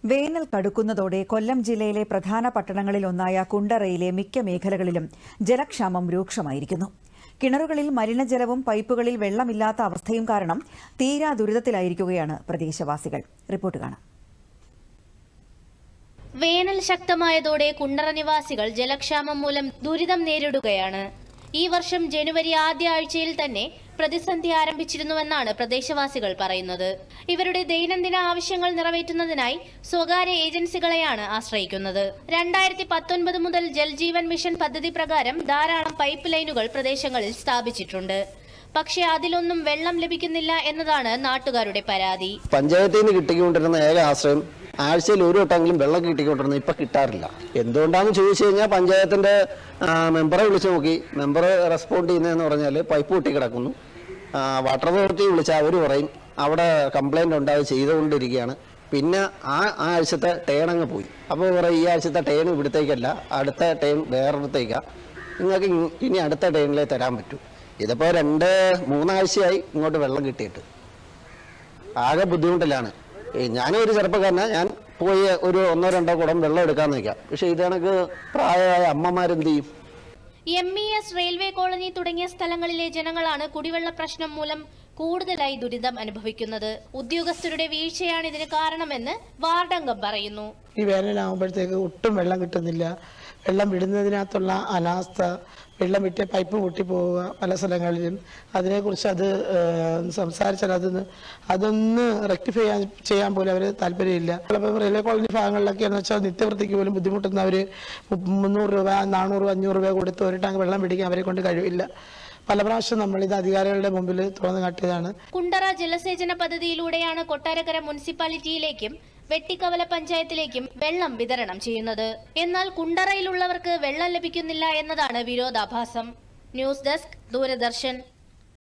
വേനൽ കടുക്കുന്നതോടെ കൊല്ലം ജില്ലയിലെ പ്രധാന പട്ടണങ്ങളിലൊന്നായ കുണ്ടറയിലെ മിക്ക മേഖലകളിലും ജലക്ഷാമം രൂക്ഷമായിരിക്കുന്നു. കിണറുകളിൽ മലിനജലവും പൈപ്പുകളിൽ വെള്ളമില്ലാത്ത അവസ്ഥയും കാരണം തീരാ ദുരിതത്തിലായിരിക്കുകയാണ് പ്രദേശവാസികൾ. റിപ്പോർട്ട് കാണാം. വേനൽ ശക്തമായതോടെ കുണ്ടറ നിവാസികൾ ജലക്ഷാമം മൂലം ദുരിതം നേരിടുകയാണ്. ഈ വർഷം ജനുവരി ആദ്യ ആഴ്ചയിൽ തന്നെ പ്രതിസന്ധി ആരംഭിച്ചിരുന്നുവെന്നാണ് പ്രദേശവാസികൾ പറയുന്നത്. ഇവരുടെ ദൈനംദിന ആവശ്യങ്ങൾ നിറവേറ്റുന്നതിനായി സ്വകാര്യ ഏജൻസികളെയാണ് ആശ്രയിക്കുന്നത്. 2019 മുതൽ ജൽജീവൻ മിഷൻ പദ്ധതി പ്രകാരം ധാരാളം പൈപ്പ് ലൈനുകൾ പ്രദേശങ്ങളിൽ സ്ഥാപിച്ചിട്ടുണ്ട്. പക്ഷേ അതിലൊന്നും വെള്ളം ലഭിക്കുന്നില്ല എന്നതാണ് നാട്ടുകാരുടെ പരാതി. പഞ്ചായത്തിൽ നിന്ന് കിട്ടിക്കൊണ്ടിരുന്ന ഏക ആശ്രയം ആഴ്ചയിൽ ഒരു വട്ടമെങ്കിലും വെള്ളം കിട്ടിക്കൊണ്ടിരുന്നത് ഇപ്പം കിട്ടാറില്ല. എന്തുകൊണ്ടാണെന്ന് ചോദിച്ചു കഴിഞ്ഞാൽ പഞ്ചായത്തിൻ്റെ മെമ്പറെ വിളിച്ചു നോക്കി. മെമ്പർ റെസ്പോണ്ട് ചെയ്യുന്നതെന്ന് പറഞ്ഞാൽ പൈപ്പ് പൊട്ടി കിടക്കുന്നു. വാട്ടർ അതോറിറ്റി വിളിച്ചാൽ അവർ പറയും അവിടെ കംപ്ലൈൻ്റ് ഉണ്ടായി ചെയ്തുകൊണ്ടിരിക്കുകയാണ്. പിന്നെ ആ ആഴ്ചത്തെ ടേൺ അങ്ങ് പോയി. അപ്പോൾ പറയും ഈ ആഴ്ചത്തെ ടേൺ ഇവിടത്തേക്കല്ല, അടുത്ത ടേൺ വേറൊരിടത്തേക്കാണ്, നിങ്ങൾക്ക് ഇനി അടുത്ത ടേണിലേ തരാൻ പറ്റൂ. ഇതിപ്പോൾ 2-3 ആഴ്ചയായി ഇങ്ങോട്ട് വെള്ളം കിട്ടിയിട്ട് ആകെ ബുദ്ധിമുട്ടിലാണ്. ഞാനൊരു ചെറുപ്പക്കാരനാണ്, ഞാൻ പോയി ഒരു 1-2 കുടം വെള്ളം എടുക്കാൻ നിൽക്കാം. പക്ഷെ ഇത് കണക്ക് പ്രായമായ അമ്മമാരെന്ത് ചെയ്യും? MES റെയിൽവേ കോളനി തുടങ്ങിയ സ്ഥലങ്ങളിലെ ജനങ്ങളാണ് കുടിവെള്ള പ്രശ്നം മൂലം കൂടുതലായി ദുരിതം അനുഭവിക്കുന്നത്. ഉദ്യോഗസ്ഥരുടെ വീഴ്ചയാണ് ഇതിന് കാരണമെന്ന് വാർഡംഗം പറയുന്നു. ഈ വേനലാകുമ്പോഴത്തേക്ക് ഒട്ടും വെള്ളം കിട്ടുന്നില്ല. വെള്ളം വിടുന്നതിനകത്തുള്ള അനാസ്ഥ, വെള്ളം വിട്ട് പൈപ്പ് പൊട്ടിപ്പോവുക പല സ്ഥലങ്ങളിലും. അതിനെക്കുറിച്ച് സംസാരിച്ചാൽ അതൊന്ന് റെക്ടിഫൈ ചെയ്യാൻ പോലും അവർ താല്പര്യമില്ല. റെയിൽവേ കോളനി ഭാഗങ്ങളിലൊക്കെയാണെന്ന് വെച്ചാൽ നിത്യവൃത്തിക്ക് പോലും ബുദ്ധിമുട്ടുന്നവർ 300 രൂപ, 400, 500 രൂപ കൊടുത്ത് ഒരു ടാങ്ക് വെള്ളം പിടിക്കാൻ അവരെ കൊണ്ട് കഴിവില്ല. പല പ്രാവശ്യം നമ്മൾ ഇത് അധികാരികളുടെ മുമ്പിൽ തുറന്നു കാട്ടിയതാണ്. കുണ്ടറ ജലസേചന പദ്ധതിയിലൂടെയാണ് കൊട്ടാരക്കര മുനിസിപ്പാലിറ്റിയിലേക്കും വെട്ടിക്കവല പഞ്ചായത്തിലേക്കും വെള്ളം വിതരണം ചെയ്യുന്നത്. എന്നാൽ കുണ്ടറയിലുള്ളവർക്ക് വെള്ളം ലഭിക്കുന്നില്ല എന്നതാണ് വിരോധാഭാസം. News desk, Doordarshan.